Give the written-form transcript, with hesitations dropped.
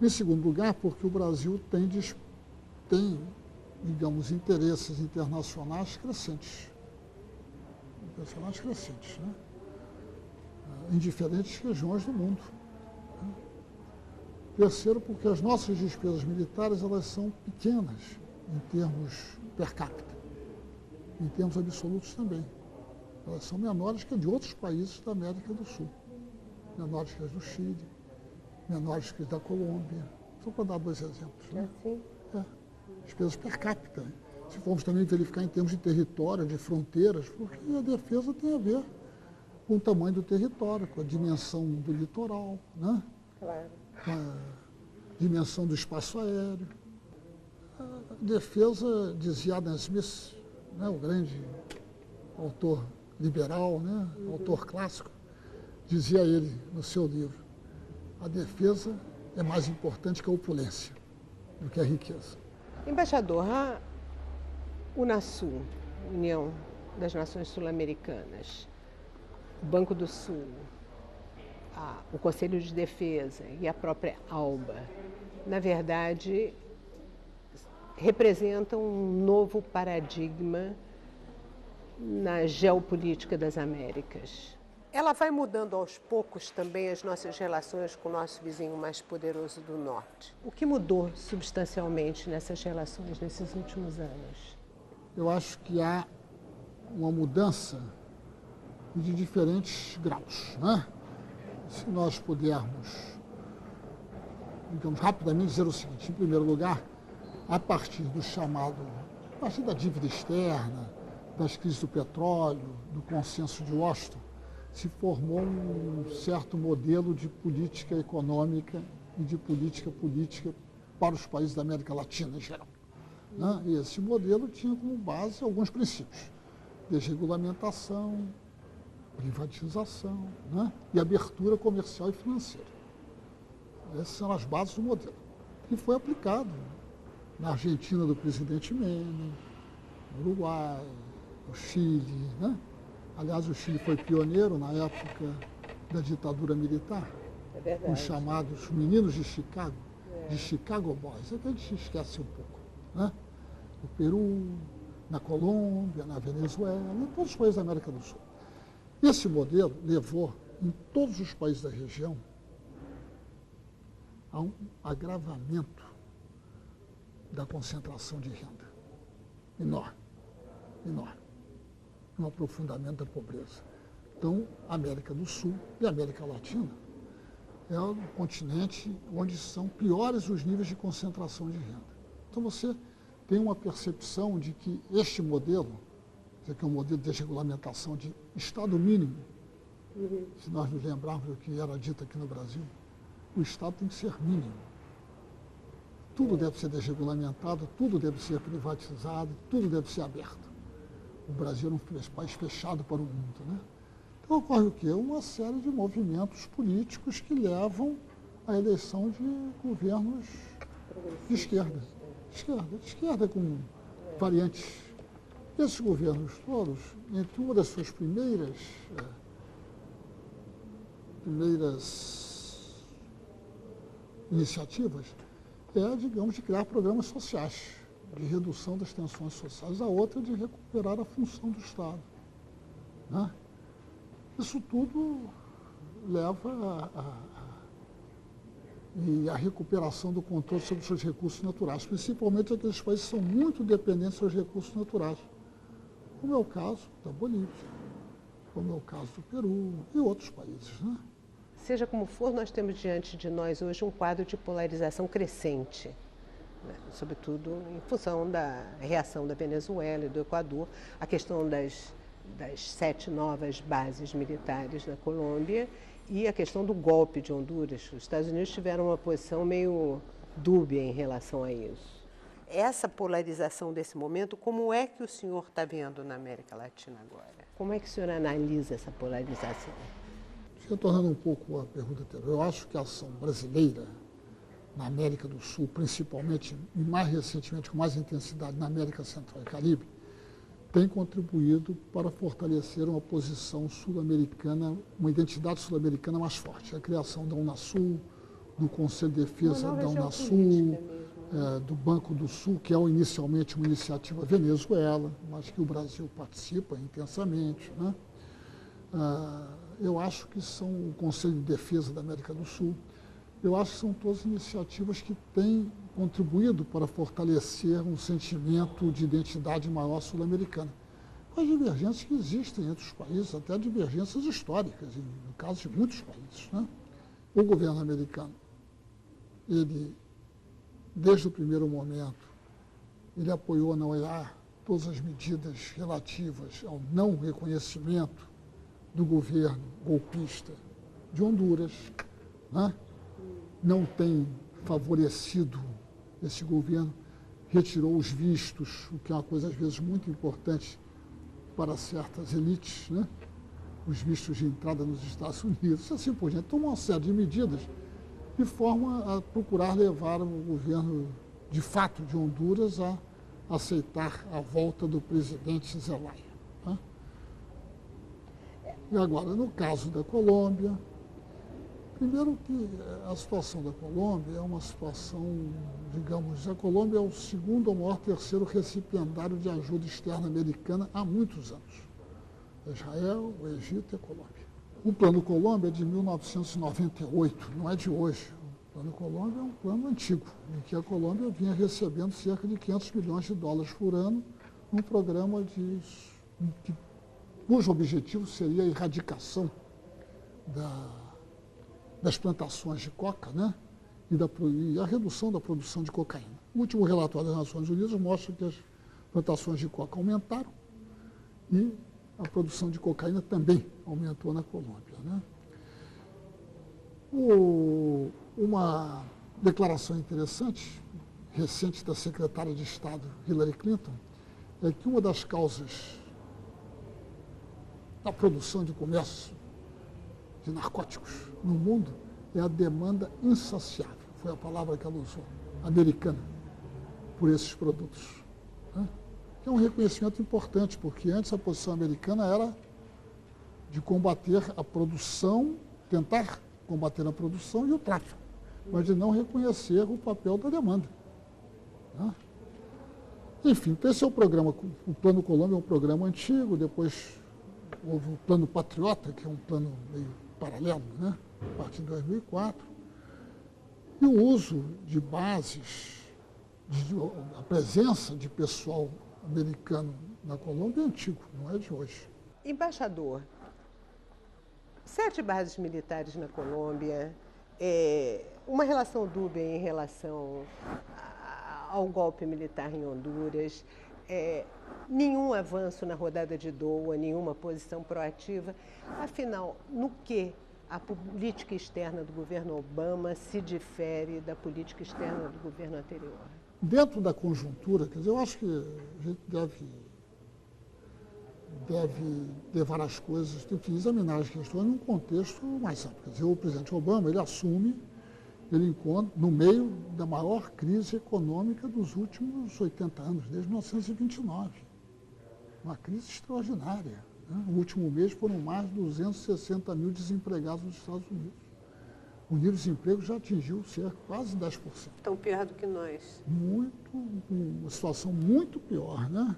Em segundo lugar, porque o Brasil tem, digamos, interesses internacionais crescentes. Né? Em diferentes regiões do mundo. Né? Terceiro, porque as nossas despesas militares elas são pequenas em termos per capita, em termos absolutos também. Elas são menores que as de outros países da América do Sul, menores que as do Chile, menores que as da Colômbia. Só para dar dois exemplos. Né? Sim. Despesas per capita. Se formos também verificar em termos de território, de fronteiras, porque a defesa tem a ver com o tamanho do território, com a dimensão do litoral, né? Claro. Com a dimensão do espaço aéreo. A defesa, dizia Adam Smith, né, o grande autor liberal, né, autor clássico, dizia ele no seu livro, a defesa é mais importante que a opulência do que a riqueza. Embaixador, a Unasul, União das Nações Sul-Americanas, o Banco do Sul, o Conselho de Defesa e a própria ALBA, na verdade, representam um novo paradigma na geopolítica das Américas. Ela vai mudando aos poucos também as nossas relações com o nosso vizinho mais poderoso do norte. O que mudou substancialmente nessas relações nesses últimos anos? Eu acho que há uma mudança de diferentes graus, né? Se nós pudermos, digamos, rapidamente dizer o seguinte, em primeiro lugar, a partir do chamado, a partir da dívida externa, das crises do petróleo, do consenso de Washington, se formou um certo modelo de política econômica e de política para os países da América Latina em geral. Né? E esse modelo tinha como base alguns princípios: desregulamentação, privatização, né? E abertura comercial e financeira. Essas são as bases do modelo. E foi aplicado na Argentina do presidente Menem, no Uruguai, no Chile, né? Aliás, o Chile foi pioneiro na época da ditadura militar, os chamados meninos de Chicago, de Chicago Boys, é que a gente esquece um pouco, né? No Peru, na Colômbia, na Venezuela, em todos os países da América do Sul. Esse modelo levou, em todos os países da região, a um agravamento da concentração de renda enorme, enorme. Um aprofundamento da pobreza. Então, a América do Sul e a América Latina é um continente onde são piores os níveis de concentração de renda. Então, você tem uma percepção de que este modelo, que é um modelo de desregulamentação de Estado mínimo, se nós nos lembrarmos do que era dito aqui no Brasil, o Estado tem que ser mínimo. Tudo deve ser desregulamentado, tudo deve ser privatizado, tudo deve ser aberto. O Brasil é um país fechado para o mundo, né? Então ocorre o quê? Uma série de movimentos políticos que levam à eleição de governos de esquerda. De esquerda com variantes. Esses governos todos, entre uma das suas primeiras iniciativas, é, digamos, de criar programas sociais, de redução das tensões sociais, a outra de recuperar a função do Estado. Né? Isso tudo leva à recuperação do controle sobre os seus recursos naturais, principalmente aqueles países que são muito dependentes dos recursos naturais, como é o caso da Bolívia, como é o caso do Peru e outros países. Né? Seja como for, nós temos diante de nós hoje um quadro de polarização crescente, né? Sobretudo em função da reação da Venezuela e do Equador, a questão das 7 novas bases militares na Colômbia e a questão do golpe de Honduras. Os Estados Unidos tiveram uma posição meio dúbia em relação a isso. Essa polarização desse momento, como é que o senhor está vendo na América Latina agora? Como é que o senhor analisa essa polarização? Retornando um pouco à pergunta anterior, eu acho que a ação brasileira na América do Sul, principalmente, e mais recentemente, com mais intensidade, na América Central e Caribe, tem contribuído para fortalecer uma posição sul-americana, uma identidade sul-americana mais forte. A criação da Unasul, do Conselho de Defesa da Unasul, mesmo. do Banco do Sul, que é inicialmente uma iniciativa Venezuela, mas que o Brasil participa intensamente, né? Eu acho que são o Conselho de Defesa da América do Sul. Eu acho que são todas iniciativas que têm contribuído para fortalecer um sentimento de identidade maior sul-americana. Com as divergências que existem entre os países, até divergências históricas, no caso de muitos países, né? O governo americano, ele, desde o primeiro momento, ele apoiou na OEA todas as medidas relativas ao não reconhecimento do governo golpista de Honduras, né? Não tem favorecido esse governo, retirou os vistos, o que é uma coisa às vezes muito importante para certas elites, né? Os vistos de entrada nos Estados Unidos, assim por diante. Tomou uma série de medidas de forma a procurar levar o governo, de fato, de Honduras a aceitar a volta do presidente Zelaya, né? E agora, no caso da Colômbia, primeiro que a situação da Colômbia é uma situação, digamos, a Colômbia é o segundo ou maior terceiro recipiendário de ajuda externa americana há muitos anos. Israel, o Egito e a Colômbia. O Plano Colômbia é de 1998, não é de hoje. O Plano Colômbia é um plano antigo, em que a Colômbia vinha recebendo cerca de 500 milhões de dólares por ano num programa cujo objetivo seria a erradicação das plantações de coca, né? E a redução da produção de cocaína. O último relatório das Nações Unidas mostra que as plantações de coca aumentaram e a produção de cocaína também aumentou na Colômbia, né? Uma declaração interessante, recente da secretária de Estado Hillary Clinton, é que uma das causas da produção de comércio de narcóticos no mundo é a demanda insaciável, foi a palavra que ela usou, americana, por esses produtos, né? Que é um reconhecimento importante, porque antes a posição americana era de combater a produção, tentar combater a produção e o tráfico, mas de não reconhecer o papel da demanda, né? Enfim, então esse é o programa, o Plano Colômbia é um programa antigo, depois houve o Plano Patriota, que é um plano meio paralelo, né? A partir de 2004. E o uso de bases, a presença de pessoal americano na Colômbia é antigo, não é de hoje. Embaixador, 7 bases militares na Colômbia, uma relação dúbia em relação ao golpe militar em Honduras, nenhum avanço na rodada de Doha, nenhuma posição proativa. Afinal, no que a política externa do governo Obama se difere da política externa do governo anterior? Dentro da conjuntura, quer dizer, eu acho que a gente deve levar as coisas, tem que examinar as questões num contexto mais amplo. Quer dizer, o presidente Obama, ele assume, ele encontra no meio da maior crise econômica dos últimos 80 anos, desde 1929. Uma crise extraordinária, né? No último mês foram mais de 260 mil desempregados nos Estados Unidos. O nível de desemprego já atingiu cerca quase 10%. Tão pior do que nós. Uma situação muito pior, né?